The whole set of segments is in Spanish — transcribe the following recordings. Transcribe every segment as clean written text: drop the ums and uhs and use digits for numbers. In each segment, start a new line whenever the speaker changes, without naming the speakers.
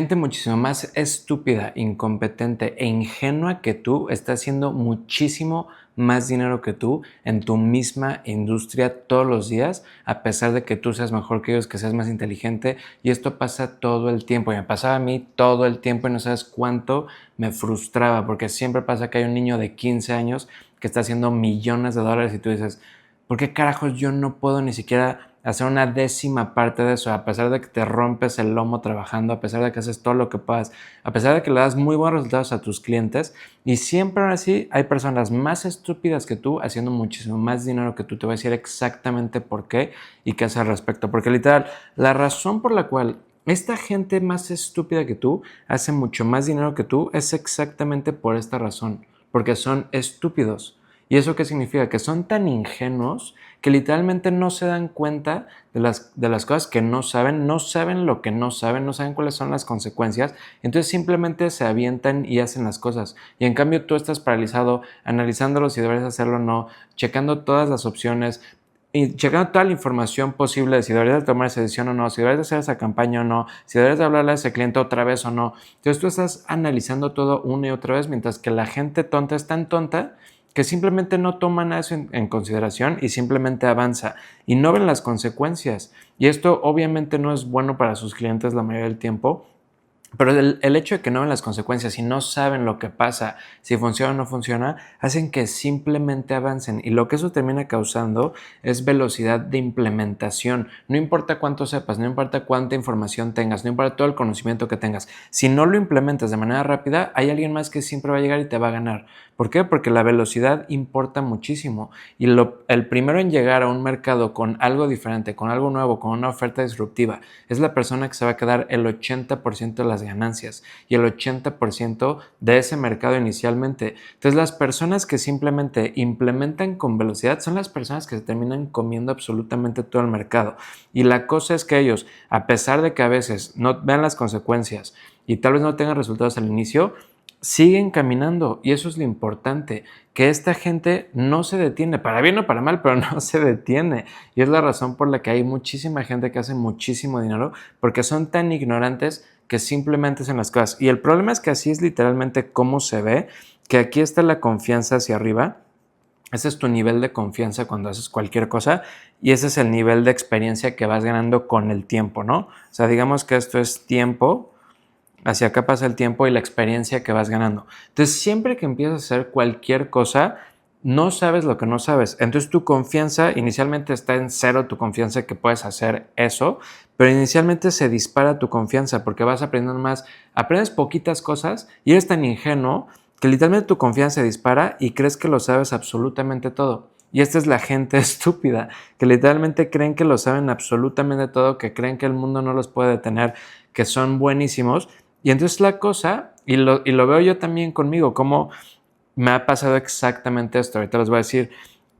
Gente muchísimo más estúpida, incompetente e ingenua que tú está haciendo muchísimo más dinero que tú en tu misma industria todos los días, a pesar de que tú seas mejor que ellos, que seas más inteligente. Y esto pasa todo el tiempo. Y me pasaba a mí todo el tiempo y no sabes cuánto me frustraba, porque siempre pasa que hay un niño de 15 años que está haciendo millones de dólares y tú dices, ¿por qué carajos yo no puedo ni siquiera hacer una décima parte de eso? A pesar de que te rompes el lomo trabajando, a pesar de que haces todo lo que puedas, a pesar de que le das muy buenos resultados a tus clientes, y siempre aún así hay personas más estúpidas que tú haciendo muchísimo más dinero que tú. Te voy a decir exactamente por qué y qué hacer al respecto, porque literal, la razón por la cual esta gente más estúpida que tú hace mucho más dinero que tú es exactamente por esta razón, porque son estúpidos. ¿Y eso qué significa? Que son tan ingenuos que literalmente no se dan cuenta de las cosas que no saben, no saben lo que no saben, no saben cuáles son las consecuencias, entonces simplemente se avientan y hacen las cosas. Y en cambio tú estás paralizado, analizándolo si deberías hacerlo o no, checando todas las opciones, y checando toda la información posible de si deberías tomar esa decisión o no, si deberías hacer esa campaña o no, si deberías hablarle a ese cliente otra vez o no. Entonces tú estás analizando todo una y otra vez, mientras que la gente tonta es tan tonta que simplemente no toman eso en consideración y simplemente avanza y no ven las consecuencias. Y esto obviamente no es bueno para sus clientes la mayoría del tiempo, pero el hecho de que no ven las consecuencias y no saben lo que pasa, si funciona o no funciona, hacen que simplemente avancen. Y lo que eso termina causando es velocidad de implementación. No importa cuánto sepas, no importa cuánta información tengas, no importa todo el conocimiento que tengas. Si no lo implementas de manera rápida, hay alguien más que siempre va a llegar y te va a ganar. ¿Por qué? Porque la velocidad importa muchísimo. Y el primero en llegar a un mercado con algo diferente, con algo nuevo, con una oferta disruptiva, es la persona que se va a quedar el 80% de las ganancias y el 80% de ese mercado inicialmente. Entonces las personas que simplemente implementan con velocidad son las personas que se terminan comiendo absolutamente todo el mercado. Y la cosa es que ellos, a pesar de que a veces no vean las consecuencias y tal vez no tengan resultados al inicio, siguen caminando. Y eso es lo importante, que esta gente no se detiene, para bien o para mal, pero no se detiene. Y es la razón por la que hay muchísima gente que hace muchísimo dinero, porque son tan ignorantes que simplemente hacen las cosas. Y el problema es que así es literalmente cómo se ve, que aquí está la confianza hacia arriba. Ese es tu nivel de confianza cuando haces cualquier cosa, y ese es el nivel de experiencia que vas ganando con el tiempo, ¿no? O sea, digamos que esto es tiempo, hacia acá pasa el tiempo y la experiencia que vas ganando. Entonces, siempre que empiezas a hacer cualquier cosa, no sabes lo que no sabes. Entonces, tu confianza inicialmente está en cero, tu confianza que puedes hacer eso, pero inicialmente se dispara tu confianza porque vas aprendiendo más, aprendes poquitas cosas y eres tan ingenuo que literalmente tu confianza se dispara y crees que lo sabes absolutamente todo. Y esta es la gente estúpida, que literalmente creen que lo saben absolutamente todo, que creen que el mundo no los puede detener, que son buenísimos. Y entonces la cosa, y lo veo yo también conmigo, como me ha pasado exactamente esto. Ahorita les voy a decir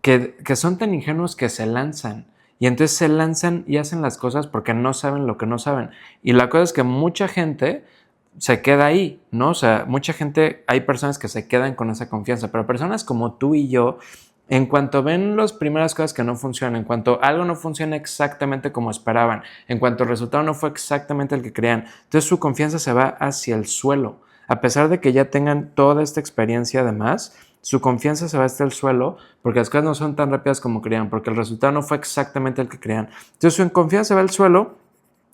que son tan ingenuos que se lanzan. Y entonces se lanzan y hacen las cosas porque no saben lo que no saben. Y la cosa es que mucha gente se queda ahí, ¿no? O sea, mucha gente, hay personas que se quedan con esa confianza, pero personas como tú y yo, en cuanto ven las primeras cosas que no funcionan, en cuanto algo no funciona exactamente como esperaban, en cuanto el resultado no fue exactamente el que creían, entonces su confianza se va hacia el suelo. A pesar de que ya tengan toda esta experiencia además, su confianza se va hasta el suelo porque las cosas no son tan rápidas como creían, porque el resultado no fue exactamente el que creían. Entonces su confianza va al suelo.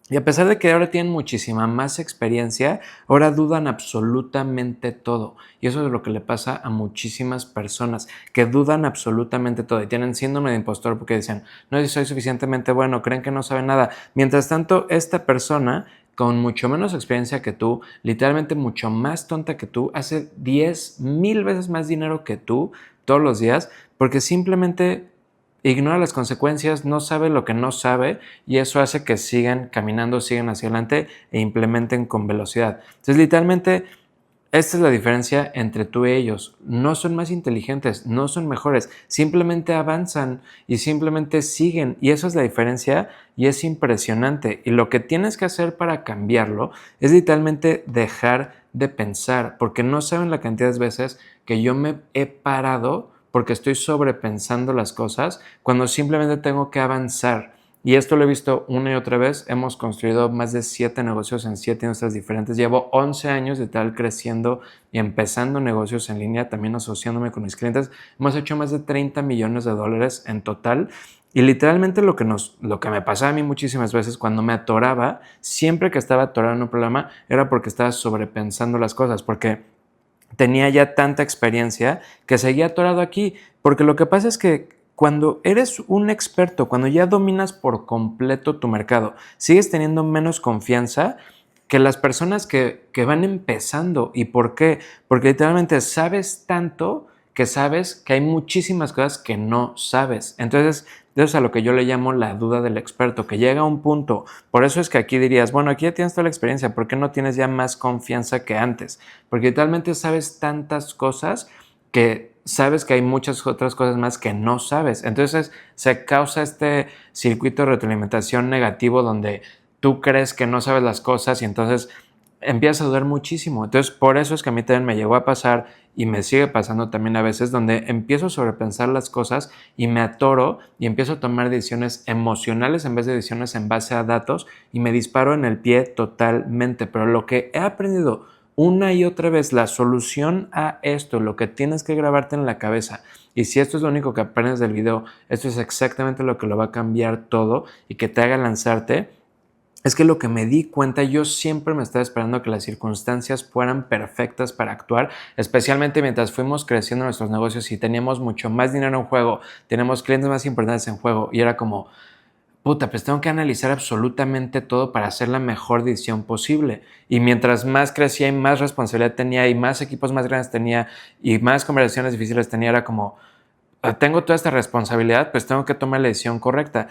Y a pesar de que ahora tienen muchísima más experiencia, ahora dudan absolutamente todo. Y eso es lo que le pasa a muchísimas personas, que dudan absolutamente todo y tienen síndrome de impostor porque dicen, no sé si soy suficientemente bueno, creen que no saben nada. Mientras tanto, esta persona con mucho menos experiencia que tú, literalmente mucho más tonta que tú, hace 10,000 veces más dinero que tú todos los días porque simplemente ignora las consecuencias, no sabe lo que no sabe y eso hace que sigan caminando, sigan hacia adelante e implementen con velocidad. Entonces, literalmente, esta es la diferencia entre tú y ellos. No son más inteligentes, no son mejores, simplemente avanzan y simplemente siguen. Y eso es la diferencia y es impresionante. Y lo que tienes que hacer para cambiarlo es literalmente dejar de pensar, porque no saben la cantidad de veces que yo me he parado porque estoy sobrepensando las cosas cuando simplemente tengo que avanzar. Y esto lo he visto una y otra vez. Hemos construido más de 7 negocios en 7 industrias diferentes. Llevo 11 años de tal creciendo y empezando negocios en línea, también asociándome con mis clientes. Hemos hecho más de 30 millones de dólares en total. Y literalmente lo que me pasaba a mí muchísimas veces cuando me atoraba, siempre que estaba atorado en un problema, era porque estaba sobrepensando las cosas, porque tenía ya tanta experiencia que seguía atorado aquí. Porque lo que pasa es que cuando eres un experto, cuando ya dominas por completo tu mercado, sigues teniendo menos confianza que las personas que van empezando. ¿Y por qué? Porque literalmente sabes tanto que sabes que hay muchísimas cosas que no sabes. Entonces, eso es a lo que yo le llamo la duda del experto, que llega a un punto. Por eso es que aquí dirías, bueno, aquí ya tienes toda la experiencia, ¿por qué no tienes ya más confianza que antes? Porque literalmente sabes tantas cosas que sabes que hay muchas otras cosas más que no sabes. Entonces se causa este circuito de retroalimentación negativo donde tú crees que no sabes las cosas y entonces empiezas a dudar muchísimo. Entonces por eso es que a mí también me llegó a pasar y me sigue pasando también a veces donde empiezo a sobrepensar las cosas y me atoro y empiezo a tomar decisiones emocionales en vez de decisiones en base a datos y me disparo en el pie totalmente. Pero lo que he aprendido una y otra vez, la solución a esto, lo que tienes que grabarte en la cabeza, y si esto es lo único que aprendes del video, esto es exactamente lo que lo va a cambiar todo y que te haga lanzarte, es que lo que me di cuenta, yo siempre me estaba esperando que las circunstancias fueran perfectas para actuar, especialmente mientras fuimos creciendo nuestros negocios y teníamos mucho más dinero en juego, tenemos clientes más importantes en juego y era como, puta, pues tengo que analizar absolutamente todo para hacer la mejor decisión posible. Y mientras más crecía y más responsabilidad tenía y más equipos más grandes tenía y más conversaciones difíciles tenía, era como, tengo toda esta responsabilidad, pues tengo que tomar la decisión correcta.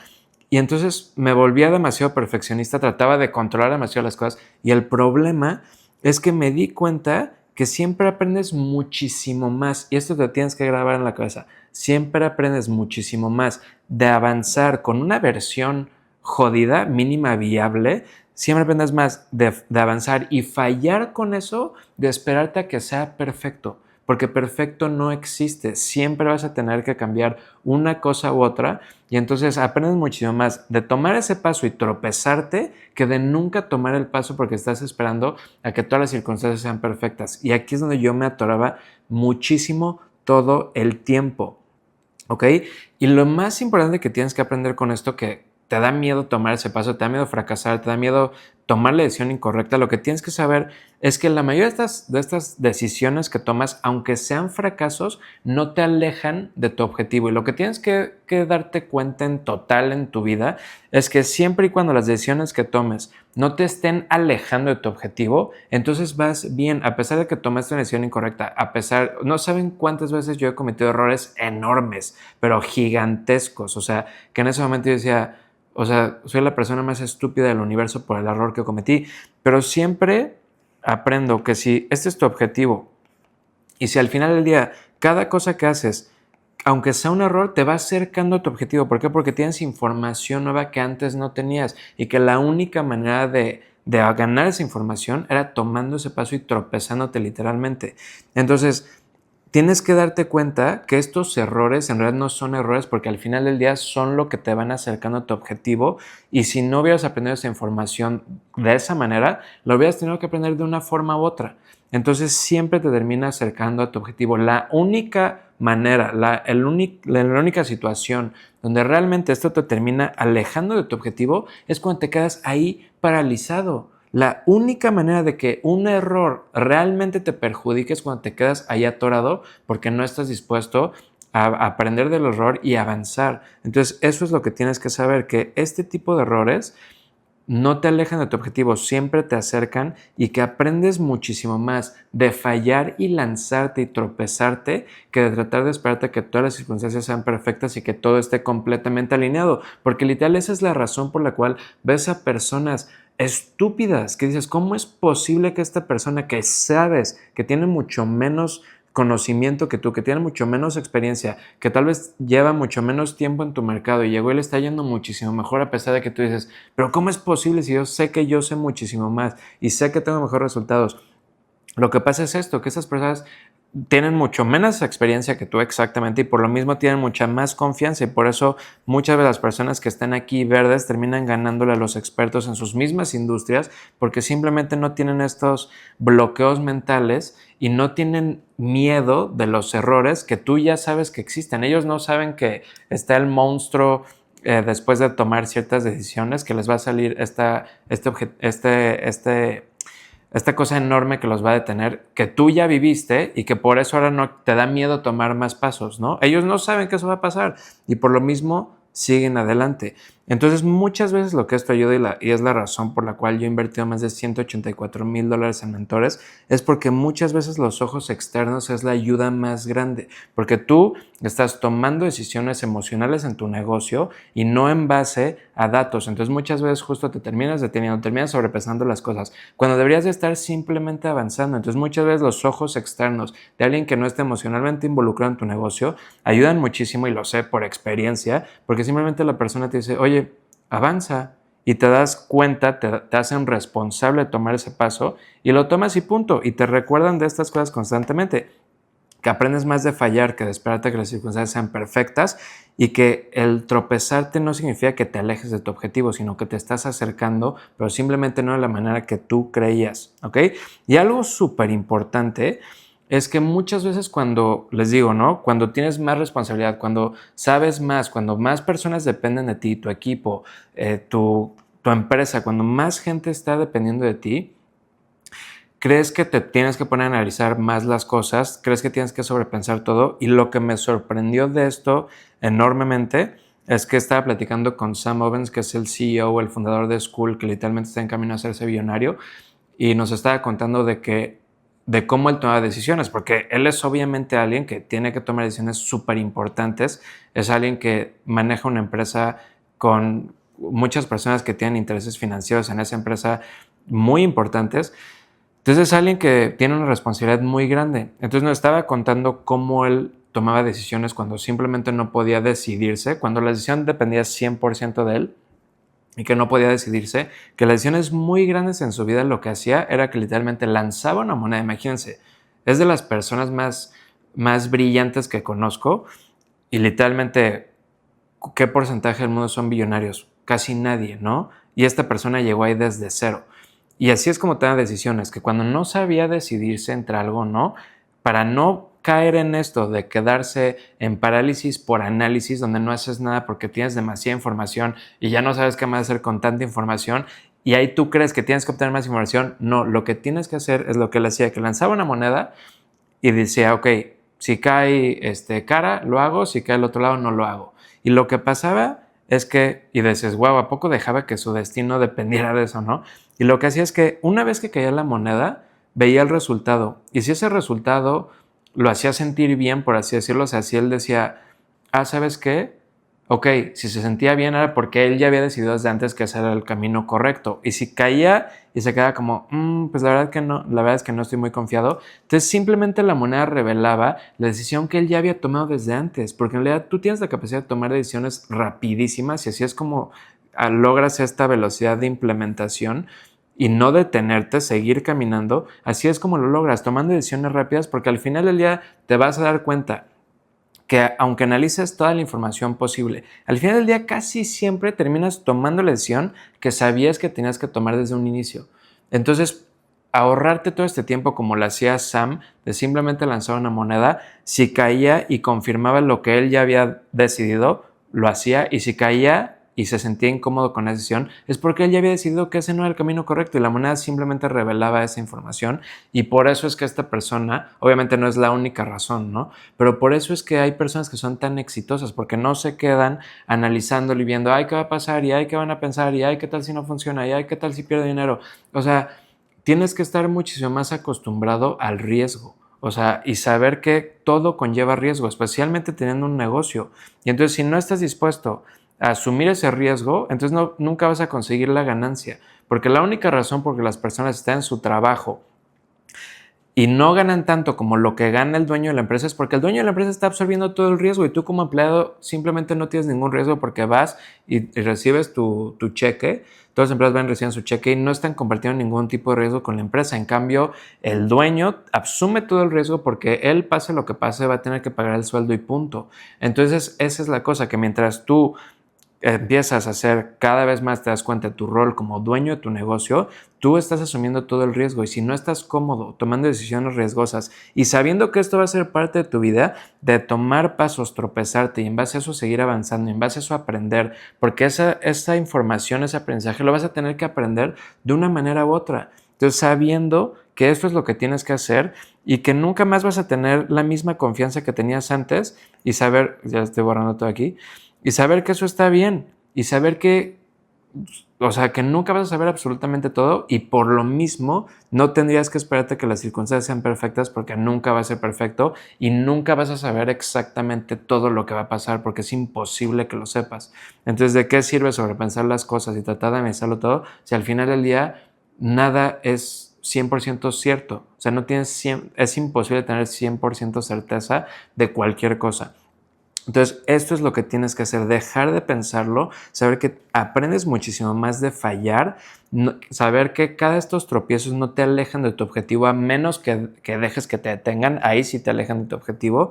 Y entonces me volvía demasiado perfeccionista, trataba de controlar demasiado las cosas y el problema es que me di cuenta que siempre aprendes muchísimo más y esto te tienes que grabar en la cabeza. Siempre aprendes muchísimo más de avanzar con una versión jodida, mínima, viable. Siempre aprendes más de avanzar y fallar con eso, de esperarte a que sea perfecto. Porque perfecto no existe. Siempre vas a tener que cambiar una cosa u otra y entonces aprendes muchísimo más de tomar ese paso y tropezarte que de nunca tomar el paso porque estás esperando a que todas las circunstancias sean perfectas. Y aquí es donde yo me atoraba muchísimo todo el tiempo. ¿Ok? Y lo más importante que tienes que aprender con esto, que te da miedo tomar ese paso, te da miedo fracasar, te da miedo tomar la decisión incorrecta, lo que tienes que saber es que la mayoría de estas decisiones que tomas, aunque sean fracasos, no te alejan de tu objetivo. Y lo que tienes que darte cuenta en total en tu vida es que siempre y cuando las decisiones que tomes no te estén alejando de tu objetivo, entonces vas bien, a pesar de que tomaste una decisión incorrecta, no saben cuántas veces yo he cometido errores enormes, pero gigantescos, o sea, que en ese momento yo decía, o sea, soy la persona más estúpida del universo por el error que cometí, pero siempre aprendo que si este es tu objetivo y si al final del día cada cosa que haces, aunque sea un error, te va acercando a tu objetivo. ¿Por qué? Porque tienes información nueva que antes no tenías y que la única manera de ganar esa información era tomando ese paso y tropezándote literalmente. Entonces, tienes que darte cuenta que estos errores en realidad no son errores porque al final del día son lo que te van acercando a tu objetivo y si no hubieras aprendido esa información de esa manera, lo hubieras tenido que aprender de una forma u otra. Entonces siempre te termina acercando a tu objetivo. La única manera, la única situación donde realmente esto te termina alejando de tu objetivo es cuando te quedas ahí paralizado. La única manera de que un error realmente te perjudique es cuando te quedas ahí atorado porque no estás dispuesto a aprender del error y avanzar. Entonces, eso es lo que tienes que saber, que este tipo de errores no te alejan de tu objetivo, siempre te acercan y que aprendes muchísimo más de fallar y lanzarte y tropezarte que de tratar de esperarte a que todas las circunstancias sean perfectas y que todo esté completamente alineado. Porque literal esa es la razón por la cual ves a personas estúpidas que dices, ¿cómo es posible que esta persona que sabes que tiene mucho menos conocimiento que tú, que tiene mucho menos experiencia, que tal vez lleva mucho menos tiempo en tu mercado y llegó y le está yendo muchísimo mejor a pesar de que tú dices, pero ¿cómo es posible si yo sé que yo sé muchísimo más y sé que tengo mejores resultados? Lo que pasa es esto, que esas personas tienen mucho menos experiencia que tú exactamente y por lo mismo tienen mucha más confianza y por eso muchas de las personas que están aquí verdes terminan ganándole a los expertos en sus mismas industrias porque simplemente no tienen estos bloqueos mentales y no tienen miedo de los errores que tú ya sabes que existen. Ellos no saben que está el monstruo después de tomar ciertas decisiones que les va a salir esta cosa enorme que los va a detener, que tú ya viviste y que por eso ahora no te da miedo tomar más pasos, ¿no? Ellos no saben que eso va a pasar y por lo mismo siguen adelante. Entonces, muchas veces lo que esto ayuda y es la razón por la cual yo he invertido más de $184,000 en mentores, es porque muchas veces los ojos externos es la ayuda más grande, porque tú estás tomando decisiones emocionales en tu negocio y no en base a datos. Entonces, muchas veces justo te terminas deteniendo, terminas sobrepesando las cosas, cuando deberías de estar simplemente avanzando. Entonces, muchas veces los ojos externos de alguien que no esté emocionalmente involucrado en tu negocio ayudan muchísimo, y lo sé por experiencia, porque simplemente la persona te dice, oye, avanza, y te das cuenta, te hacen responsable de tomar ese paso y lo tomas y punto, y te recuerdan de estas cosas constantemente, que aprendes más de fallar que de esperarte que las circunstancias sean perfectas y que el tropezarte no significa que te alejes de tu objetivo, sino que te estás acercando, pero simplemente no de la manera que tú creías, ¿ok? Y algo súper importante es que muchas veces cuando, les digo, ¿no? Cuando tienes más responsabilidad, cuando sabes más, cuando más personas dependen de ti, tu equipo, tu empresa, cuando más gente está dependiendo de ti, crees que te tienes que poner a analizar más las cosas, crees que tienes que sobrepensar todo. Y lo que me sorprendió de esto enormemente es que estaba platicando con Sam Ovens, que es el CEO, el fundador de School, que literalmente está en camino a hacerse billonario, y nos estaba contando de cómo él toma decisiones, porque él es obviamente alguien que tiene que tomar decisiones súper importantes, es alguien que maneja una empresa con muchas personas que tienen intereses financieros en esa empresa muy importantes. Entonces es alguien que tiene una responsabilidad muy grande. Entonces nos estaba contando cómo él tomaba decisiones cuando simplemente no podía decidirse, cuando la decisión dependía 100% de él y que no podía decidirse, que las decisiones muy grandes en su vida lo que hacía era que literalmente lanzaba una moneda. Imagínense, es de las personas más brillantes que conozco y literalmente, ¿qué porcentaje del mundo son billonarios? Casi nadie, ¿no? Y esta persona llegó ahí desde cero. Y así es como toma decisiones, que cuando no sabía decidirse entre algo o no, para no caer en esto de quedarse en parálisis por análisis, donde no haces nada porque tienes demasiada información y ya no sabes qué más hacer con tanta información, y ahí tú crees que tienes que obtener más información. No, lo que tienes que hacer es lo que él hacía, que lanzaba una moneda y decía, ok, si cae cara, lo hago, si cae el otro lado, no lo hago. Y lo que pasaba es que, y dices, wow, ¿a poco dejaba que su destino dependiera de eso, no? Y lo que hacía es que una vez que caía la moneda, veía el resultado. Y si ese resultado lo hacía sentir bien, por así decirlo, o sea, si él decía, ¿sabes qué? Ok, si se sentía bien era porque él ya había decidido desde antes que ese era el camino correcto. Y si caía y se quedaba como, pues la verdad que no, la verdad es que no estoy muy confiado. Entonces simplemente la moneda revelaba la decisión que él ya había tomado desde antes, porque en realidad tú tienes la capacidad de tomar decisiones rapidísimas y así es como logras esta velocidad de implementación y no detenerte, seguir caminando. Así es como lo logras, tomando decisiones rápidas, porque al final del día te vas a dar cuenta que aunque analices toda la información posible, al final del día casi siempre terminas tomando la decisión que sabías que tenías que tomar desde un inicio. Entonces, ahorrarte todo este tiempo como lo hacía Sam, de simplemente lanzar una moneda, si caía y confirmaba lo que él ya había decidido, lo hacía, y si caía y se sentía incómodo con la decisión, es porque él ya había decidido que ese no era el camino correcto y la moneda simplemente revelaba esa información. Y por eso es que esta persona, obviamente no es la única razón, ¿no? Pero por eso es que hay personas que son tan exitosas, porque no se quedan analizándolo y viendo, ay, ¿qué va a pasar? Y ay, ¿qué van a pensar? Y ay, ¿qué tal si no funciona? Y ay, ¿qué tal si pierdo dinero? O sea, tienes que estar muchísimo más acostumbrado al riesgo. O sea, y saber que todo conlleva riesgo, especialmente teniendo un negocio. Y entonces, si no estás dispuesto a asumir ese riesgo, entonces nunca vas a conseguir la ganancia. Porque la única razón por que las personas están en su trabajo y no ganan tanto como lo que gana el dueño de la empresa es porque el dueño de la empresa está absorbiendo todo el riesgo y tú como empleado simplemente no tienes ningún riesgo porque vas y recibes tu cheque, todos los empleados van recibiendo su cheque y no están compartiendo ningún tipo de riesgo con la empresa. En cambio, el dueño asume todo el riesgo porque él, pase lo que pase, va a tener que pagar el sueldo y punto. Entonces, esa es la cosa, que mientras tú empiezas a hacer cada vez más, te das cuenta de tu rol como dueño de tu negocio, tú estás asumiendo todo el riesgo, y si no estás cómodo tomando decisiones riesgosas y sabiendo que esto va a ser parte de tu vida, de tomar pasos, tropezarte y en base a eso seguir avanzando, en base a eso aprender, porque esa información, ese aprendizaje lo vas a tener que aprender de una manera u otra. Entonces, sabiendo que esto es lo que tienes que hacer y que nunca más vas a tener la misma confianza que tenías antes, y saber, ya estoy borrando todo aquí, y saber que eso está bien, y saber que, o sea, que nunca vas a saber absolutamente todo, y por lo mismo no tendrías que esperarte que las circunstancias sean perfectas, porque nunca va a ser perfecto y nunca vas a saber exactamente todo lo que va a pasar, porque es imposible que lo sepas. Entonces, ¿de qué sirve sobrepensar las cosas y tratar de analizarlo todo si al final del día nada es 100% cierto? O sea, es imposible tener 100% certeza de cualquier cosa. Entonces, esto es lo que tienes que hacer, dejar de pensarlo, saber que aprendes muchísimo más de fallar, saber que cada de estos tropiezos no te alejan de tu objetivo, a menos que dejes que te detengan, ahí sí te alejan de tu objetivo.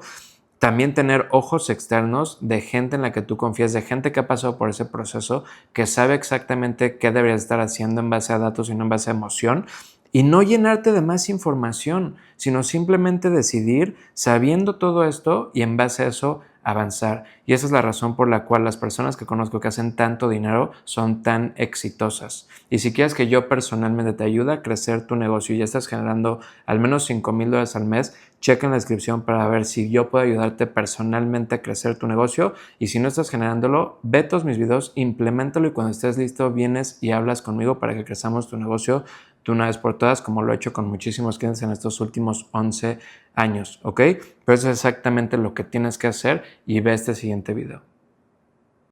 También tener ojos externos de gente en la que tú confías, de gente que ha pasado por ese proceso, que sabe exactamente qué deberías estar haciendo en base a datos y no en base a emoción. Y no llenarte de más información, sino simplemente decidir sabiendo todo esto y en base a eso avanzar. Y esa es la razón por la cual las personas que conozco que hacen tanto dinero son tan exitosas. Y si quieres que yo personalmente te ayude a crecer tu negocio y ya estás generando al menos $5,000 al mes, checa en la descripción para ver si yo puedo ayudarte personalmente a crecer tu negocio. Y si no estás generándolo, ve todos mis videos, implementalo, y cuando estés listo vienes y hablas conmigo para que crezamos tu negocio de una vez por todas, como lo he hecho con muchísimos clientes en estos últimos 11 años, ¿ok? Pero eso es exactamente lo que tienes que hacer, y ve este siguiente video.